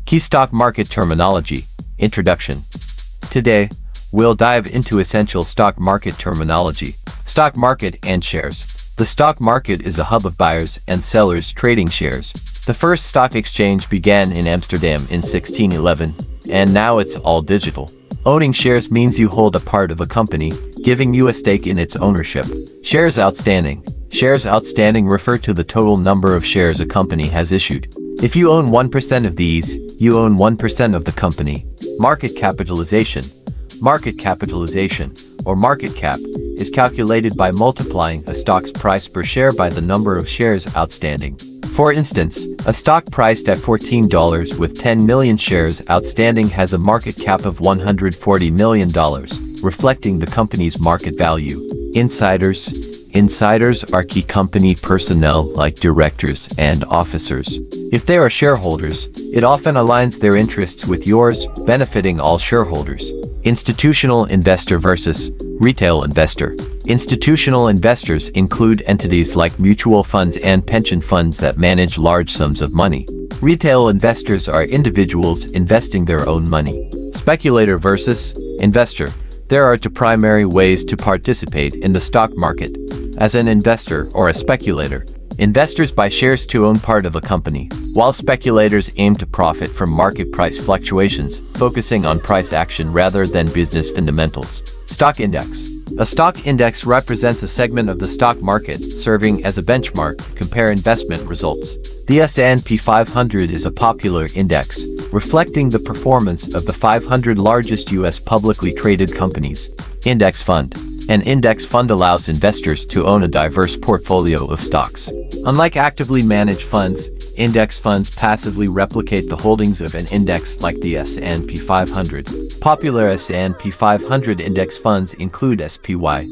Key stock market terminology. Introduction. Today, we'll dive into essential stock market terminology. Stock market and shares. The stock market is a hub of buyers and sellers trading shares. The first stock exchange began in Amsterdam in 1611, and now it's all digital. Owning shares means you hold a part of a company, giving you a stake in its ownership. Shares outstanding. Shares outstanding refer to the total number of shares a company has issued. If you own 1% of these, you own 1% of the company. Market capitalization. Market capitalization, or market cap, is calculated by multiplying a stock's price per share by the number of shares outstanding. For instance, a stock priced at $14 with 10 million shares outstanding has a market cap of $140 million, reflecting the company's market value. Insiders. Insiders are key company personnel like directors and officers. If they are shareholders, it often aligns their interests with yours, benefiting all shareholders. Institutional investor versus retail investor. Institutional investors include entities like mutual funds and pension funds that manage large sums of money. Retail investors are individuals investing their own money. Speculator versus investor. There are two primary ways to participate in the stock market. As an investor or a speculator, investors buy shares to own part of a company, while speculators aim to profit from market price fluctuations, focusing on price action rather than business fundamentals. Stock index. A stock index represents a segment of the stock market, serving as a benchmark to compare investment results. The S&P 500 is a popular index, reflecting the performance of the 500 largest U.S. publicly traded companies. Index fund. An index fund allows investors to own a diverse portfolio of stocks. Unlike actively managed funds, index funds passively replicate the holdings of an index like the S&P 500. Popular S&P 500 index funds include SPY,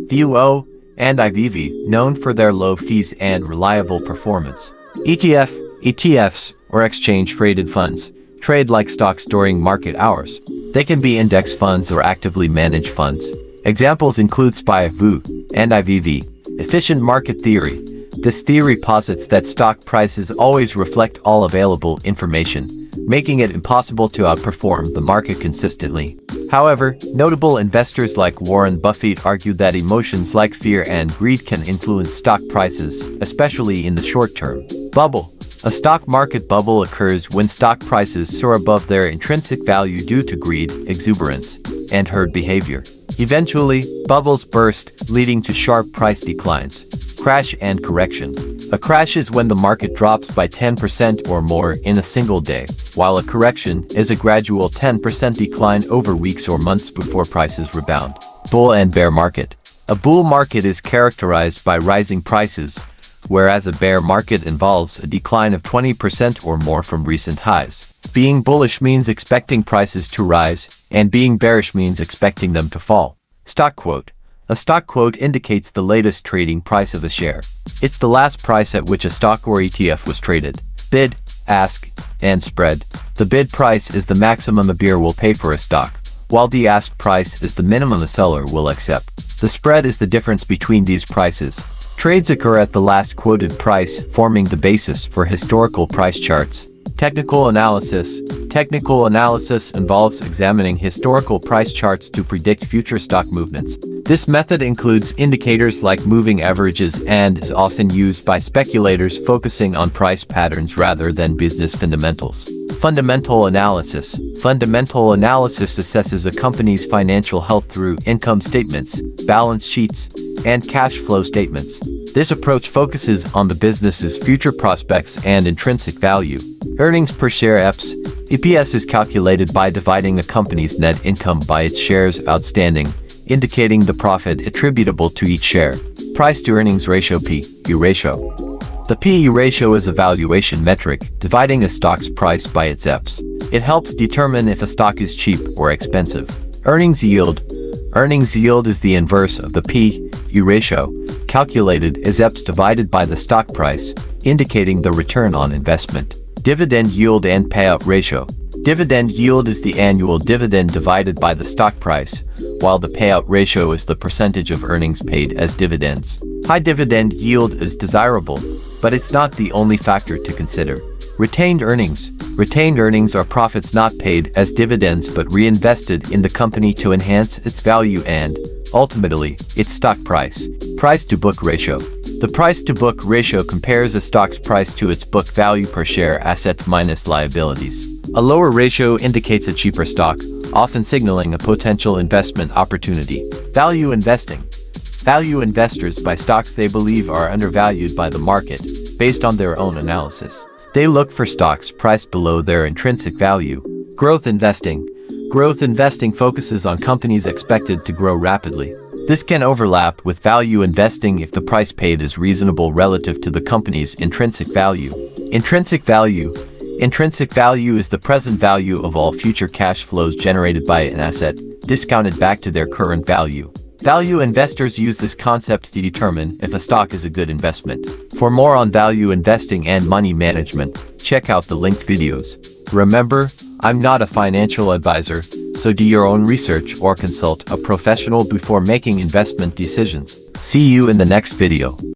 VUO, and IVV, known for their low fees and reliable performance. ETFs, or exchange-traded funds, trade like stocks during market hours. They can be index funds or actively managed funds. Examples include SPY, VUO, and IVV. Efficient market theory. This theory posits that stock prices always reflect all available information, making it impossible to outperform the market consistently. However, notable investors like Warren Buffett argue that emotions like fear and greed can influence stock prices, especially in the short term. Bubble. A stock market bubble occurs when stock prices soar above their intrinsic value due to greed, exuberance, and herd behavior. Eventually, bubbles burst, leading to sharp price declines. Crash and correction. A crash is when the market drops by 10% or more in a single day, while a correction is a gradual 10% decline over weeks or months before prices rebound. Bull and bear market. A bull market is characterized by rising prices, whereas a bear market involves a decline of 20% or more from recent highs. Being bullish means expecting prices to rise, and being bearish means expecting them to fall. Stock quote. A stock quote indicates the latest trading price of a share. It's the last price at which a stock or ETF was traded. Bid, ask, and spread. The bid price is the maximum a bidder will pay for a stock, while the ask price is the minimum a seller will accept. The spread is the difference between these prices. Trades occur at the last quoted price, forming the basis for historical price charts. Technical analysis. Technical analysis involves examining historical price charts to predict future stock movements. This method includes indicators like moving averages and is often used by speculators focusing on price patterns rather than business fundamentals. Fundamental analysis. Fundamental analysis assesses a company's financial health through income statements, balance sheets, and cash flow statements. This approach focuses on the business's future prospects and intrinsic value. Earnings per share (EPS). EPS is calculated by dividing a company's net income by its shares outstanding, indicating the profit attributable to each share. Price-to-earnings ratio (P/E ratio). The P/E ratio is a valuation metric, dividing a stock's price by its EPS. It helps determine if a stock is cheap or expensive. Earnings yield. Earnings yield is the inverse of the P/E ratio, calculated as EPS divided by the stock price, indicating the return on investment. Dividend yield and payout ratio. Dividend yield is the annual dividend divided by the stock price, while the payout ratio is the percentage of earnings paid as dividends. High dividend yield is desirable, but it's not the only factor to consider. Retained earnings. Retained earnings are profits not paid as dividends but reinvested in the company to enhance its value and, ultimately, its stock price. Price-to-book ratio. The price-to-book ratio compares a stock's price to its book value per share, assets minus liabilities. A lower ratio indicates a cheaper stock, often signaling a potential investment opportunity. Value investing. Value investors buy stocks they believe are undervalued by the market, based on their own analysis. They look for stocks priced below their intrinsic value. Growth investing. Growth investing focuses on companies expected to grow rapidly. This can overlap with value investing if the price paid is reasonable relative to the company's intrinsic value. Intrinsic value. Intrinsic value is the present value of all future cash flows generated by an asset, discounted back to their current value. Value investors use this concept to determine if a stock is a good investment. For more on value investing and money management, check out the linked videos. Remember, I'm not a financial advisor, so do your own research or consult a professional before making investment decisions. See you in the next video.